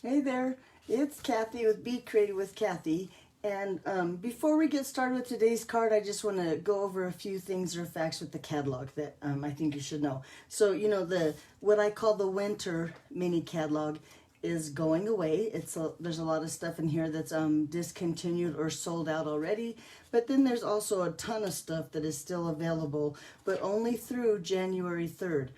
Hey there, it's Kathy with Be Creative with Kathy. And before we get started with today's card, I just want to go over a few things or facts with the catalog that I think you should know. So, you know, what I call the winter mini catalog is going away. There's a lot of stuff in here that's discontinued or sold out already. But then there's also a ton of stuff that is still available, but only through January 3rd.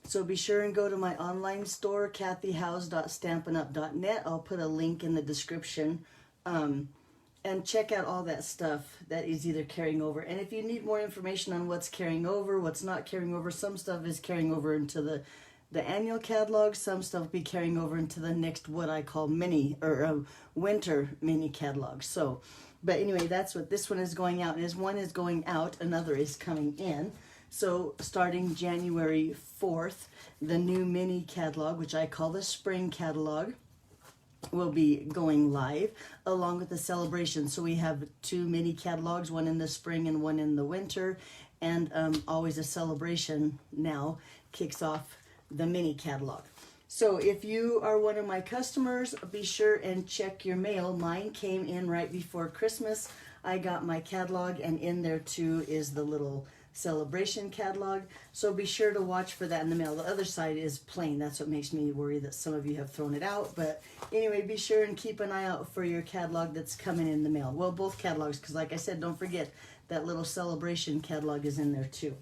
So be sure and go to my online store, kathyhouse.stampinup.net. I'll put a link in the description. And check out all that stuff that is either carrying over. And if you need more information on what's carrying over, what's not carrying over, some stuff is carrying over into the annual catalog. Some stuff will be carrying over into the next, what I call winter mini catalog. So, but anyway, that's what this one is going out. And as one is going out, another is coming in. So starting January 4th, the new mini catalog, which I call the spring catalog, will be going live along with the Sale-a-Bration. So we have two mini catalogs, one in the spring and one in the winter, and always a Sale-a-Bration now kicks off the mini catalog. So if you are one of my customers, be sure and check your mail. Mine came in right before Christmas. I got my catalog, and in there too is the little Sale-a-Bration catalog, so be sure to watch for that in the mail. The other side is plain. That's what makes me worry that some of you have thrown it out. But anyway, be sure and keep an eye out for your catalog that's coming in the mail. Well, both catalogs, because like I said, don't forget that little Sale-a-Bration catalog is in there too.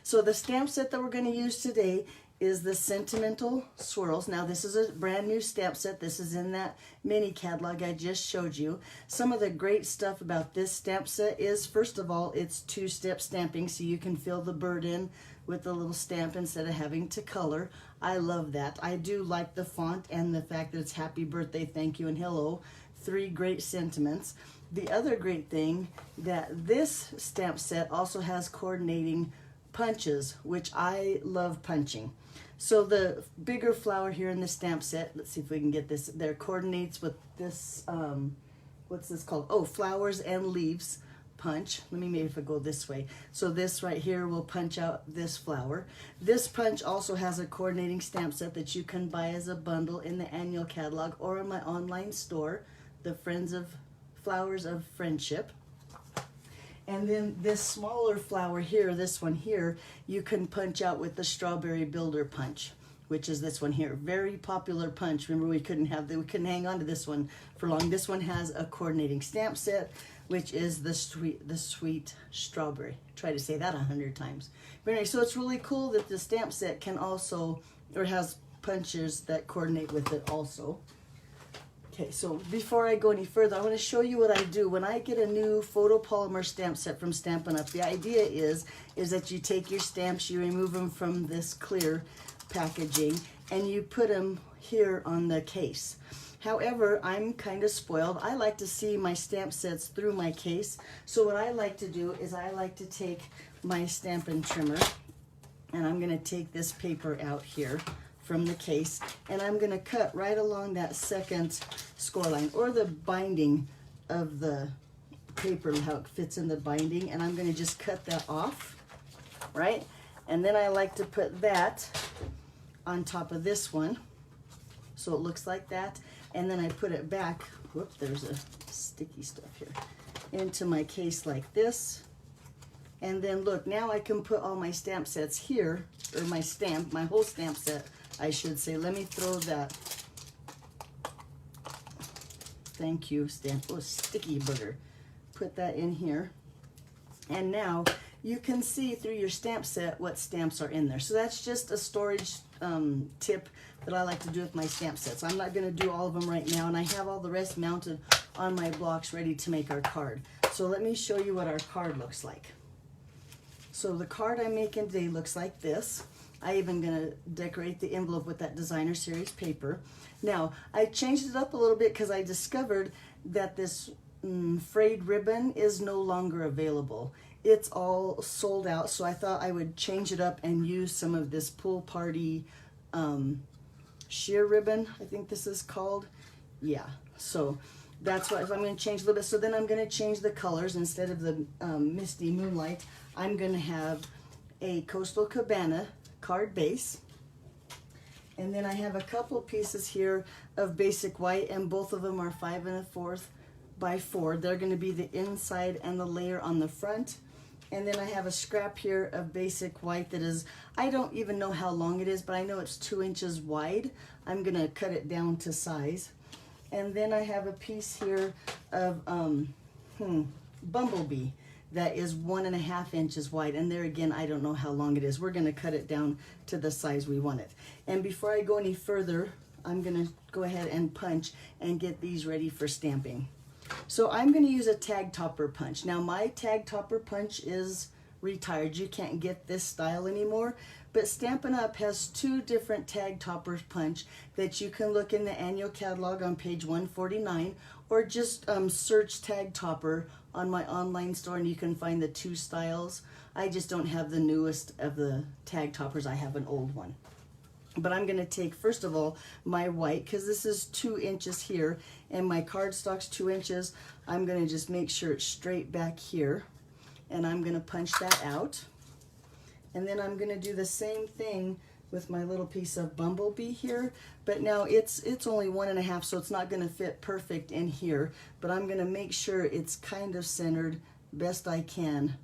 So the stamp set that we're going to use today is the Sentimental Swirls. Now this is a brand new stamp set. This is in that mini catalog I just showed you. Some of the great stuff about this stamp set is, first of all, it's two-step stamping, so you can fill the bird in with the little stamp instead of having to color. I love that. I do like the font and the fact that it's happy birthday, thank you, and hello. Three great sentiments. The other great thing that this stamp set also has coordinating punches, which I love punching. So the bigger flower here in the stamp set, let's see if we can get this, there coordinates with this, what's this called? Oh, flowers and leaves punch. Let me maybe if I go this way. So this right here will punch out this flower. This punch also has a coordinating stamp set that you can buy as a bundle in the annual catalog or in my online store, the Friends of Flowers of Friendship. And then this smaller flower here, this one here, you can punch out with the Strawberry Builder punch, which is this one here. Very popular punch. Remember, we couldn't hang on to this one for long. This one has a coordinating stamp set, which is the sweet strawberry. Try to say that 100 times. But anyway, so it's really cool that the stamp set can also, or has punches that coordinate with it also. Okay, so before I go any further, I want to show you what I do. When I get a new photopolymer stamp set from Stampin' Up, the idea is that you take your stamps, you remove them from this clear packaging, and you put them here on the case. However, I'm kind of spoiled. I like to see my stamp sets through my case. So what I like to do is I like to take my Stampin' trimmer, and I'm going to take this paper out here from the case, and I'm going to cut right along that second score line, or the binding of the paper, how it fits in the binding, and I'm going to just cut that off, right? And then I like to put that on top of this one, so it looks like that, and then I put it back, whoops, there's a sticky stuff here, into my case like this. And then look, now I can put all my stamp sets here, or my whole stamp set, I should say. Let me throw that. Thank you, stamp. Oh, sticky booger. Put that in here. And now you can see through your stamp set what stamps are in there. So that's just a storage tip that I like to do with my stamp sets. I'm not going to do all of them right now, and I have all the rest mounted on my blocks ready to make our card. So let me show you what our card looks like. So the card I'm making today looks like this. I even gonna decorate the envelope with that designer series paper. Now, I changed it up a little bit because I discovered that this frayed ribbon is no longer available. It's all sold out, so I thought I would change it up and use some of this Pool Party sheer ribbon, I think this is called. Yeah, so that's what I'm going to change a little bit. So then I'm going to change the colors. Instead of the Misty Moonlight, I'm going to have a Coastal Cabana card base, And then I have a couple pieces here of basic white, and both of them are 5 1/4 by 4. They're going to be the inside and the layer on the front. And then I have a scrap here of basic white that is, I don't even know how long it is, but I know it's 2 inches wide. I'm going to cut it down to size. And then I have a piece here of Bumblebee that is 1 1/2 inches wide. And there again, I don't know how long it is. We're going to cut it down to the size we want it. And before I go any further, I'm going to go ahead and punch and get these ready for stamping. So I'm going to use a tag topper punch. Now my tag topper punch is retired. You can't get this style anymore, but Stampin' Up! Has 2 different tag topper punch that you can look in the annual catalog on page 149, or just search tag topper on my online store and you can find the 2 styles. I just don't have the newest of the tag toppers. I have an old one. But I'm going to take, first of all, my white, because this is 2 inches here, and my cardstock's 2 inches. I'm going to just make sure it's straight back here, and I'm going to punch that out. And then I'm going to do the same thing with my little piece of Bumblebee here, but now it's only 1 1/2, so it's not going to fit perfect in here, but I'm going to make sure it's kind of centered best I can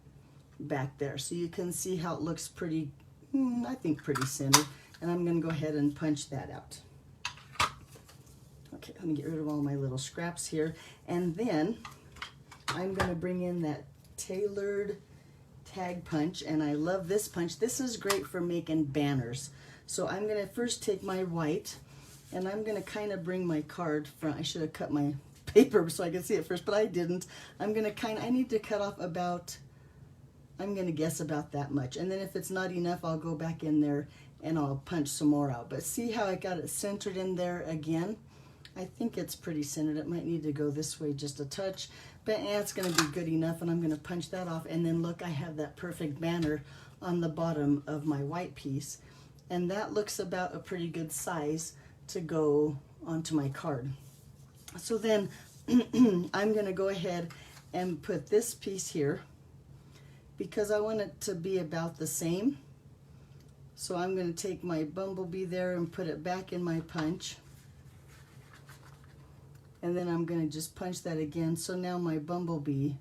back there. So you can see how it looks pretty, I think pretty centered. And I'm going to go ahead and punch that out. Okay, let me get rid of all my little scraps here. And then I'm going to bring in that tailored tag punch. And I love this punch. This is great for making banners. So I'm going to first take my white and I'm going to kind of bring my card front. I should have cut my paper so I could see it first, but I didn't. I'm going to I need to cut off about, I'm going to guess about that much. And then if it's not enough, I'll go back in there and I'll punch some more out. But see how I got it centered in there again? I think it's pretty centered. It might need to go this way just a touch, but it's going to be good enough, and I'm going to punch that off. And then look, I have that perfect banner on the bottom of my white piece, and that looks about a pretty good size to go onto my card. So then I'm going to go ahead and put this piece here because I want it to be about the same. So I'm going to take my Bumblebee there and put it back in my punch. And then I'm going to just punch that again. So now my Bumblebee,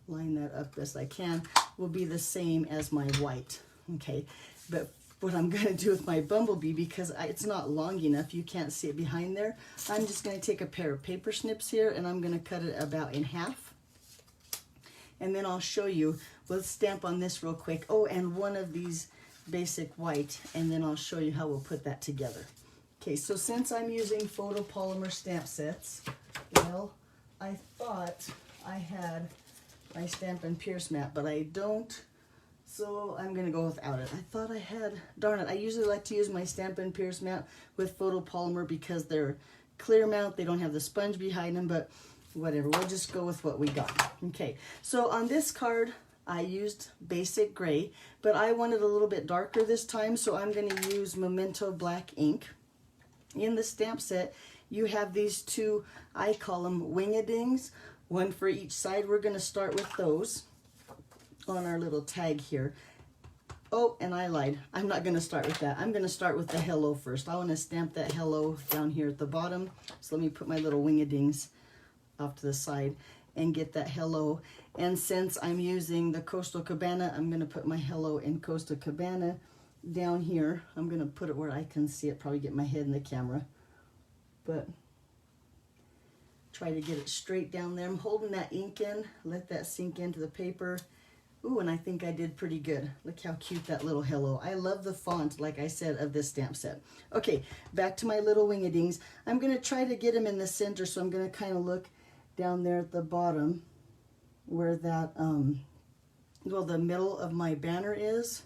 line that up best I can, will be the same as my white. Okay, but what I'm going to do with my Bumblebee, because it's not long enough, you can't see it behind there, I'm just going to take a pair of paper snips here and I'm going to cut it about in half. And then I'll show you, let's stamp on this real quick. Oh, and one of these basic white, and then I'll show you how we'll put that together. Okay, so since I'm using photopolymer stamp sets, well, I thought I had my Stampin' Pierce mat, but I don't, so I'm going to go without it. I thought I had, darn it, I usually like to use my Stampin' Pierce mat with photopolymer because they're clear mount, they don't have the sponge behind them, but whatever, we'll just go with what we got. Okay, so on this card, I used basic gray, but I wanted a little bit darker this time, so I'm going to use Memento black ink. In the stamp set, you have these 2, I call them wing-a-dings, one for each side. We're going to start with those on our little tag here. Oh, and I lied. I'm not going to start with that. I'm going to start with the hello first. I want to stamp that hello down here at the bottom. So let me put my little wing-a-dings off to the side and get that hello. And since I'm using the Coastal Cabana, I'm going to put my hello in Coastal Cabana down here. I'm going to put it where I can see it, probably get my head in the camera, but try to get it straight down there. I'm holding that ink in, let that sink into the paper. Ooh, and I think I did pretty good. Look how cute that little hello. I love the font, like I said, of this stamp set. Okay, back to my little wing-a-dings. I'm going to try to get them in the center, so I'm going to kind of look down there at the bottom where that, well, the middle of my banner is.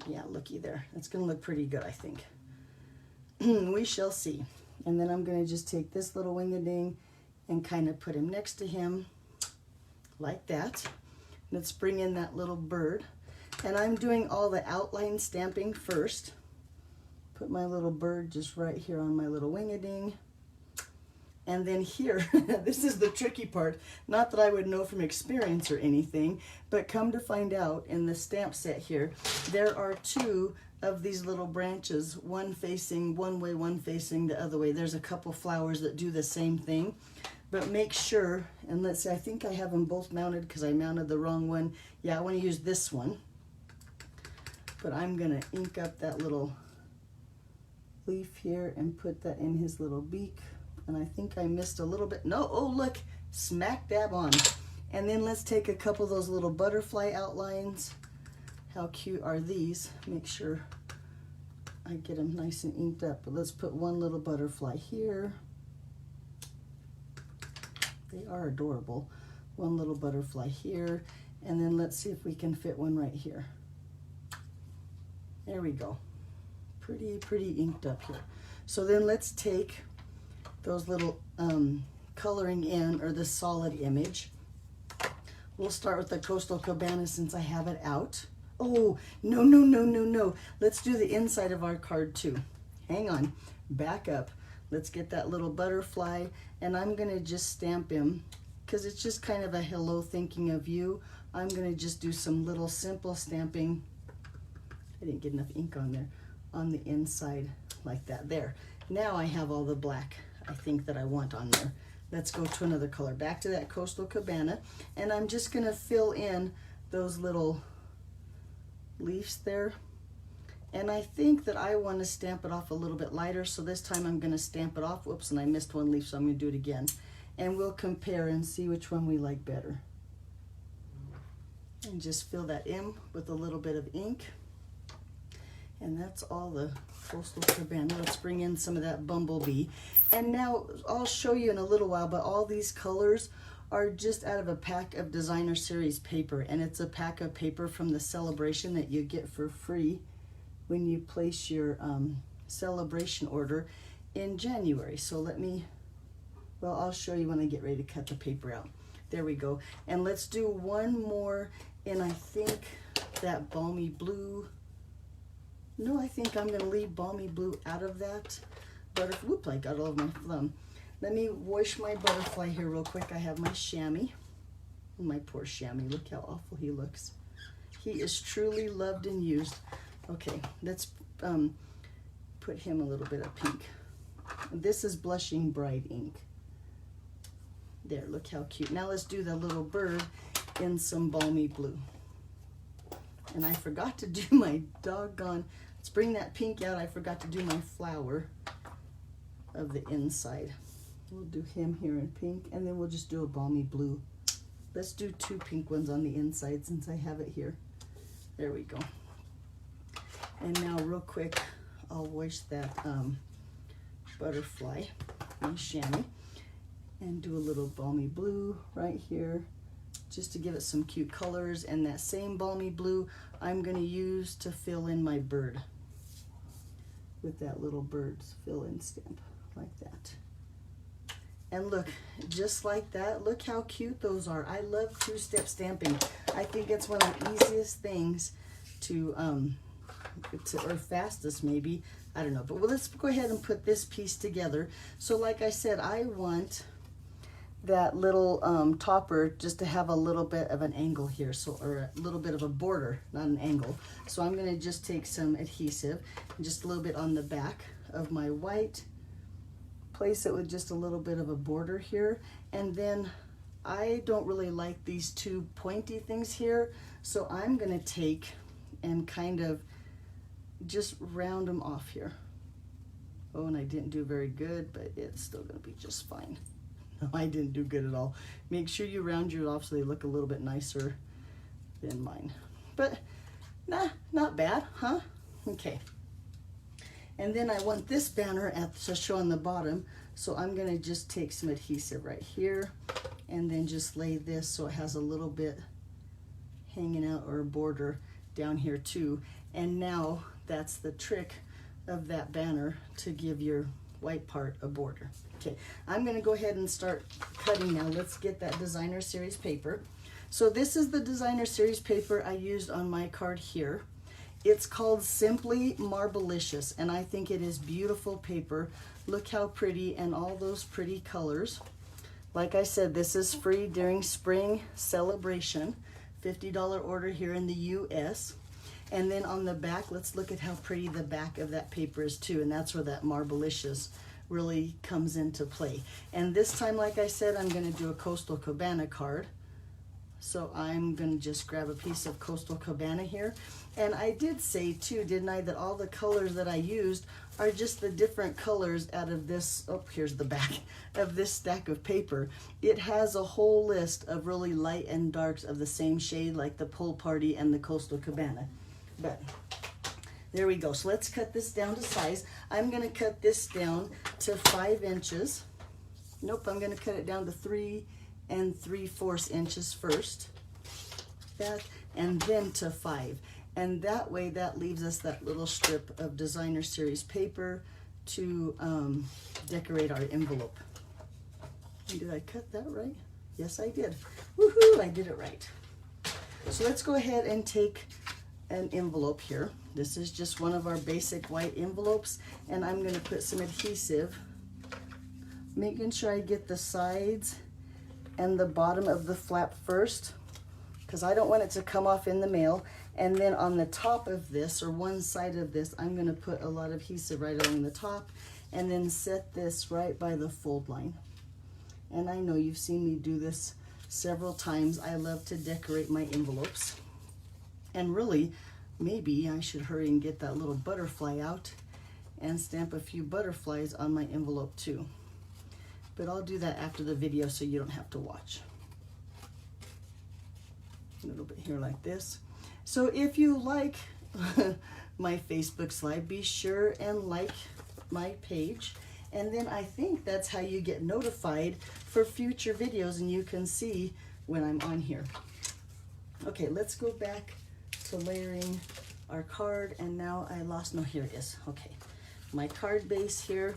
Yeah, looky there. It's going to look pretty good, I think. We shall see. And then I'm going to just take this little wing-a-ding and kind of put him next to him like that. Let's bring in that little bird. And I'm doing all the outline stamping first. Put my little bird just right here on my little wing-a-ding. And then here, this is the tricky part. Not that I would know from experience or anything, but come to find out in the stamp set here, there are two of these little branches, one facing one way, one facing the other way. There's a couple flowers that do the same thing, but make sure, and let's see, I think I have them both mounted because I mounted the wrong one. Yeah, I want to use this one, but I'm gonna ink up that little leaf here and put that in his little beak. And I think I missed a little bit. No, oh look, smack dab on. And then let's take a couple of those little butterfly outlines. How cute are these? Make sure I get them nice and inked up. But let's put one little butterfly here. They are adorable. One little butterfly here. And then let's see if we can fit one right here. There we go. Pretty inked up here. So then let's take those little coloring in, or the solid image. We'll start with the Coastal Cabana since I have it out. Oh, no. Let's do the inside of our card too. Hang on, back up. Let's get that little butterfly, and I'm gonna just stamp him because it's just kind of a hello thinking of you. I'm gonna just do some little simple stamping. I didn't get enough ink on there, on the inside like that. There, now I have all the black I think that I want on there. Let's go to another color, back to that Coastal Cabana, and I'm just gonna fill in those little leaves there. And I think that I want to stamp it off a little bit lighter, so this time I'm going to stamp it off. Whoops, and I missed one leaf, so I'm going to do it again. And we'll compare and see which one we like better. And just fill that in with a little bit of ink. And that's all the Coastal Cabana. Let's bring in some of that Bumblebee. And now I'll show you in a little while, but all these colors are just out of a pack of Designer Series paper. And it's a pack of paper from the Sale-a-Bration that you get for free when you place your Sale-a-Bration order in January. So I'll show you when I get ready to cut the paper out. There we go. And let's do one more in, I think, that Balmy Blue. No, I think I'm gonna leave Balmy Blue out of that. Whoop, I got all of my thumb. Let me wash my butterfly here real quick. I have my chamois. My poor chamois, look how awful he looks. He is truly loved and used. Okay, let's put him a little bit of pink. This is Blushing Bride ink. There, look how cute. Now let's do the little bird in some Balmy Blue. And I forgot to do my doggone, let's bring that pink out. I forgot to do my flower of the inside. We'll do him here in pink, and then we'll just do a Balmy Blue. Let's do two pink ones on the inside since I have it here. There we go. And now real quick, I'll wash that butterfly, my chamois, and do a little Balmy Blue right here, just to give it some cute colors. And that same Balmy Blue I'm gonna use to fill in my bird with that little bird's fill-in stamp, like that. And look, just like that, look how cute those are. I love two-step stamping. I think it's one of the easiest things to or fastest maybe, I don't know. But let's go ahead and put this piece together. So like I said, I want that little topper just to have a little bit of an angle here, so, or a little bit of a border, not an angle. So I'm gonna just take some adhesive, and just a little bit on the back of my white, place it with just a little bit of a border here. And then I don't really like these two pointy things here, so I'm gonna take and kind of just round them off here. Oh, and I didn't do very good, but it's still gonna be just fine. No, I didn't do good at all. Make sure you round yours off so they look a little bit nicer than mine. But nah, not bad, huh? Okay. And then I want this banner to show on the bottom, so I'm gonna just take some adhesive right here and then just lay this so it has a little bit hanging out, or a border down here too. And now that's the trick of that banner, to give your white part a border. Okay, I'm gonna go ahead and start cutting now. Let's get that Designer Series paper. So this is the Designer Series paper I used on my card here. It's called Simply Marblicious, and I think it is beautiful paper. Look how pretty, and all those pretty colors. Like I said, this is free during Spring Celebration. $50 order here in the US. And then on the back, let's look at how pretty the back of that paper is too, and that's where that Marblicious really comes into play. And this time, like I said, I'm going to do a Coastal Cabana card. So I'm going to just grab a piece of Coastal Cabana here. And I did say too, didn't I, that all the colors that I used are just the different colors out of this, oh, here's the back of this stack of paper. It has a whole list of really light and darks of the same shade, like the Pool Party and the Coastal Cabana. But there we go. So let's cut this down to size. I'm going to cut this down to 5 inches. Nope, I'm going to cut it down to 3 3/4 inches first. That, and then to 5. And that way, that leaves us that little strip of designer series paper to decorate our envelope. Did I cut that right? Yes, I did. Woohoo, I did it right. So let's go ahead and take an envelope here. This is just one of our basic white envelopes, and I'm going to put some adhesive, making sure I get the sides and the bottom of the flap first, because I don't want it to come off in the mail. And then on the top of this, or one side of this, I'm going to put a lot of adhesive right along the top, and then set this right by the fold line. And I know you've seen me do this several times. I love to decorate my envelopes. And really, maybe I should hurry and get that little butterfly out and stamp a few butterflies on my envelope too. But I'll do that after the video so you don't have to watch. A little bit here like this. So if you like my Facebook slide, be sure and like my page. And then I think that's how you get notified for future videos, and you can see when I'm on here. Okay, let's go back to layering our card, and now I lost, no, here it is. Okay, my card base here,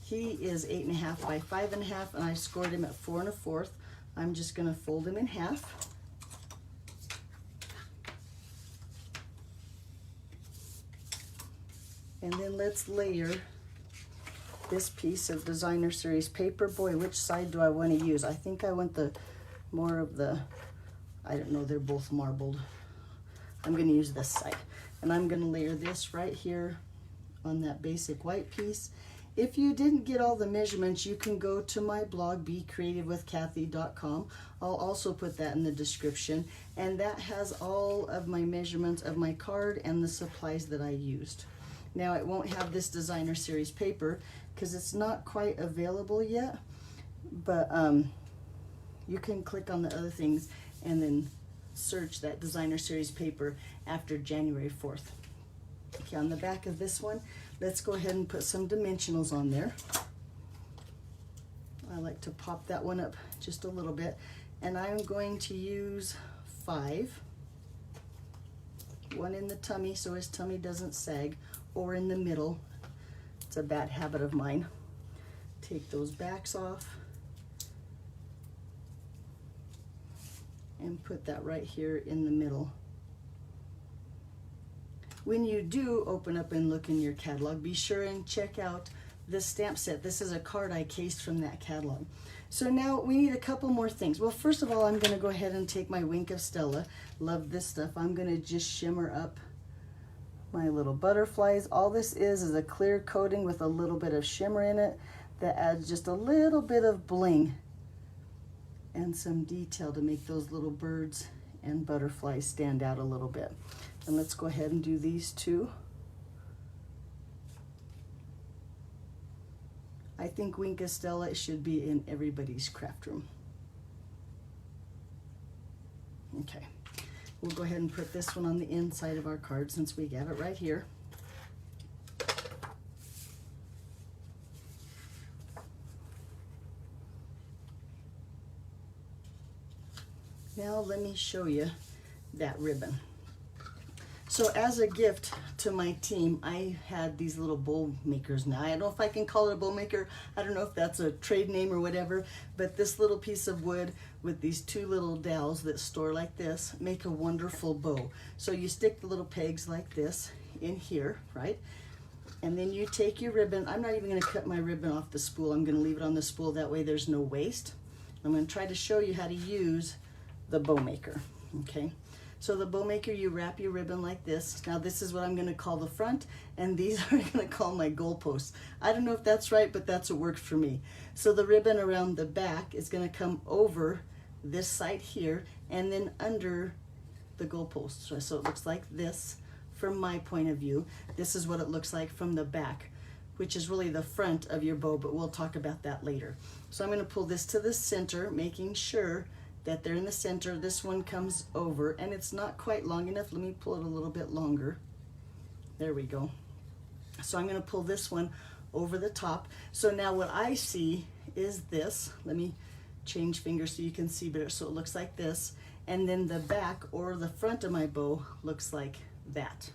he is 8.5 by 5.5, and I scored him at 4 1/4. I'm just gonna fold him in half. And then let's layer this piece of designer series paper. Boy, which side do I want to use? I think I want the more of the, I don't know, they're both marbled. I'm going to use this side. And I'm going to layer this right here on that basic white piece. If you didn't get all the measurements, you can go to my blog, becreativewithkathy.com. I'll also put that in the description. And that has all of my measurements of my card and the supplies that I used. Now, it won't have this designer series paper because it's not quite available yet, but you can click on the other things and then search that designer series paper after January 4th. Okay, on the back of this one, let's go ahead and put some dimensionals on there. I like to pop that one up just a little bit, and I'm going to use 5. One in the tummy so his tummy doesn't sag, or in the middle. It's a bad habit of mine. Take those backs off and put that right here in the middle. When you do open up and look in your catalog, be sure and check out the stamp set. This is a card I cased from that catalog. So now we need a couple more things. Well, first of all, I'm going to go ahead and take my Wink of Stella. Love this stuff. I'm going to just shimmer up my little butterflies. All this is a clear coating with a little bit of shimmer in it that adds just a little bit of bling and some detail to make those little birds and butterflies stand out a little bit. And let's go ahead and do these two. I think Wink of Stella should be in everybody's craft room. Okay. We'll go ahead and put this one on the inside of our card since we have it right here. Now let me show you that ribbon. So as a gift to my team, I had these little bow makers. Now, I don't know if I can call it a bow maker. I don't know if that's a trade name or whatever, but this little piece of wood with these two little dowels that store like this make a wonderful bow. So you stick the little pegs like this in here, right? And then you take your ribbon. I'm not even going to cut my ribbon off the spool. I'm going to leave it on the spool. That way there's no waste. I'm going to try to show you how to use the bow maker, okay? So the bow maker, you wrap your ribbon like this. Now this is what I'm going to call the front, and these are going to call my goalposts. I don't know if that's right, but that's what works for me. So the ribbon around the back is going to come over this side here and then under the goalposts. So it looks like this from my point of view. This is what it looks like from the back, which is really the front of your bow, but we'll talk about that later. So I'm going to pull this to the center, making sure that they're in the center. This one comes over, and it's not quite long enough. Let me pull it a little bit longer. There we go. So I'm going to pull this one over the top. So now what I see is this. Let me change fingers so you can see better. So it looks like this, and then the back or the front of my bow looks like that.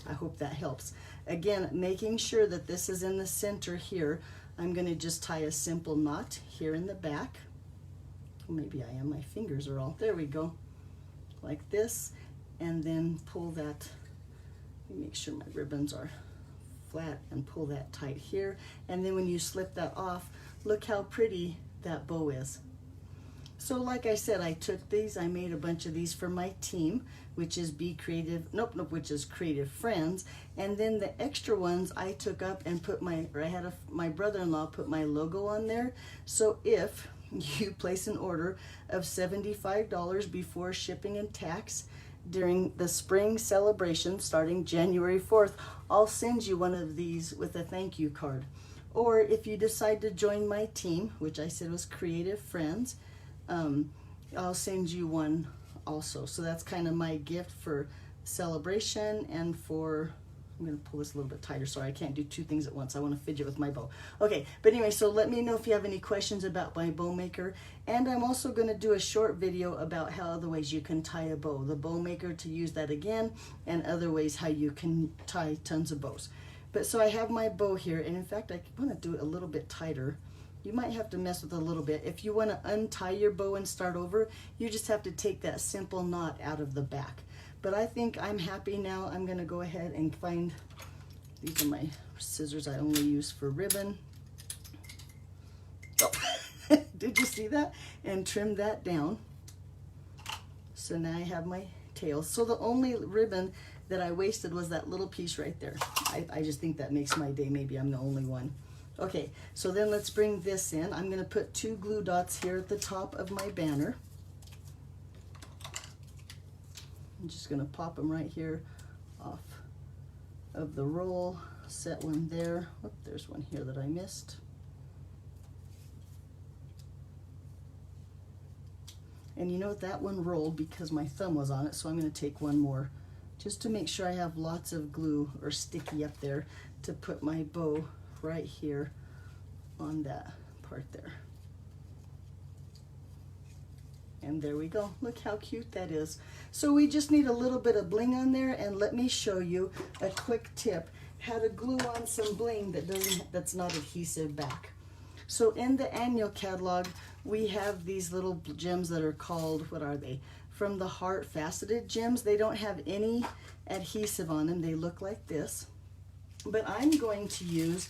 I hope that helps. Again, making sure that this is in the center here. I'm going to just tie a simple knot here in the back. Maybe I am, my fingers are all, there we go, like this, and then pull that, let me make sure my ribbons are flat, and pull that tight here, and then when you slip that off, look how pretty that bow is. So like I said, I took these, I made a bunch of these for my team, which is which is Creative Friends, and then the extra ones I took up and put my brother-in-law put my logo on there. So if you place an order of $75 before shipping and tax during the spring celebration starting January 4th, I'll send you one of these with a thank you card. Or if you decide to join my team, which I said was Creative Friends, I'll send you one also. So that's kind of my gift for celebration and for, I'm going to pull this a little bit tighter. Sorry, I can't do two things at once. I want to fidget with my bow. Okay, but anyway, so let me know if you have any questions about my bow maker. And I'm also going to do a short video about how other ways you can tie a bow. The bow maker, to use that again, and other ways how you can tie tons of bows. But so I have my bow here, and in fact, I want to do it a little bit tighter. You might have to mess with it a little bit. If you want to untie your bow and start over, you just have to take that simple knot out of the back. But I think I'm happy now. I'm going to go ahead and find, these are my scissors I only use for ribbon. Oh, did you see that? And trim that down. So now I have my tail. So the only ribbon that I wasted was that little piece right there. I just think that makes my day. Maybe I'm the only one. Okay, so then let's bring this in. I'm going to put 2 glue dots here at the top of my banner. I'm just going to pop them right here off of the roll. Set one there. Oop, there's one here that I missed. And you know, that one rolled because my thumb was on it, so I'm going to take one more just to make sure I have lots of glue or sticky up there to put my bow right here on that part there. And there we go. Look how cute that is. So we just need a little bit of bling on there, and let me show you a quick tip how to glue on some bling that's not adhesive back. So in the annual catalog, we have these little gems that are called, what are they? From the Heart faceted gems. They don't have any adhesive on them. They look like this. But I'm going to use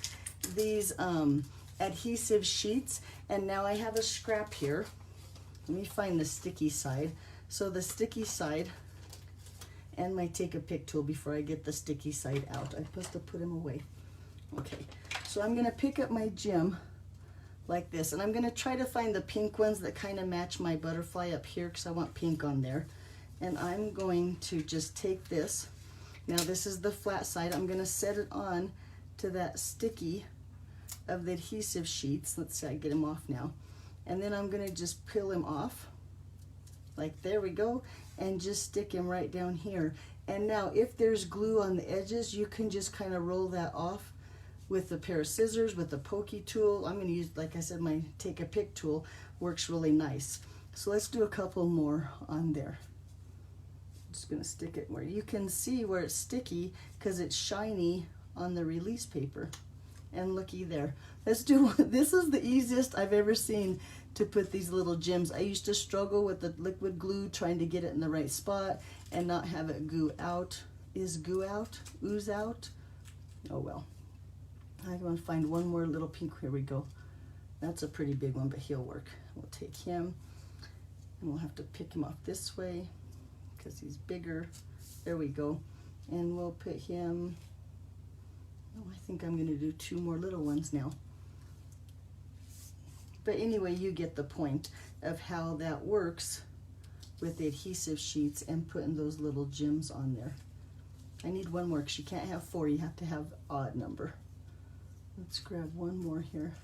these adhesive sheets, and now I have a scrap here. Let me find the sticky side. So the sticky side, and my take a pick tool before I get the sticky side out. I'm supposed to put them away. Okay, so I'm gonna pick up my gem like this, and I'm gonna try to find the pink ones that kind of match my butterfly up here because I want pink on there. And I'm going to just take this. Now this is the flat side. I'm gonna set it on to that sticky of the adhesive sheets. Let's see, I get them off now. And then I'm gonna just peel him off, like there we go, and just stick him right down here. And now if there's glue on the edges, you can just kind of roll that off with a pair of scissors, with a pokey tool. I'm gonna use, like I said, my take a pick tool works really nice. So let's do a couple more on there. Just gonna stick it where you can see where it's sticky because it's shiny on the release paper. And looky there. Let's do, this is the easiest I've ever seen to put these little gems. I used to struggle with the liquid glue trying to get it in the right spot and not have it goo out. Is goo out? Ooze out? Oh well. I'm gonna find one more little pink. Here we go. That's a pretty big one, but he'll work. We'll take him and we'll have to pick him off this way because he's bigger. There we go. And we'll put him, oh, I think I'm gonna do 2 more little ones now. But anyway, you get the point of how that works with the adhesive sheets and putting those little gems on there. I need one more because you can't have 4, you have to have odd number. Let's grab one more here.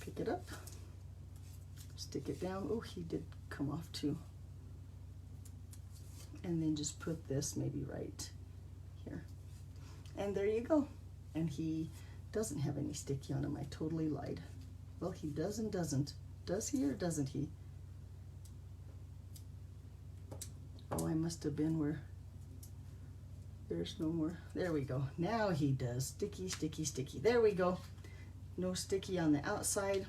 Pick it up, stick it down. Oh, he did come off too. And then just put this maybe right here. And there you go. And he doesn't have any sticky on him. I totally lied. Well, he does and doesn't. Does he or doesn't he? Oh, I must have been where there's no more. There we go. Now he does. Sticky, sticky, sticky. There we go. No sticky on the outside.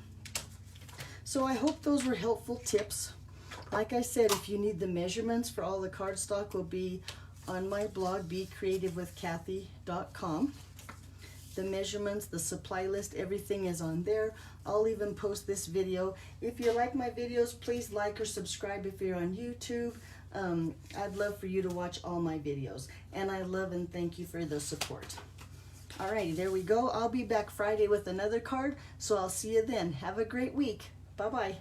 So I hope those were helpful tips. Like I said, if you need the measurements for all the cardstock, will be on my blog, becreativewithkathy.com. The measurements, the supply list, everything is on there. I'll even post this video. If you like my videos, please like or subscribe if you're on YouTube. I'd love for you to watch all my videos. And I love and thank you for the support. Alrighty, there we go. I'll be back Friday with another card, so I'll see you then. Have a great week. Bye-bye.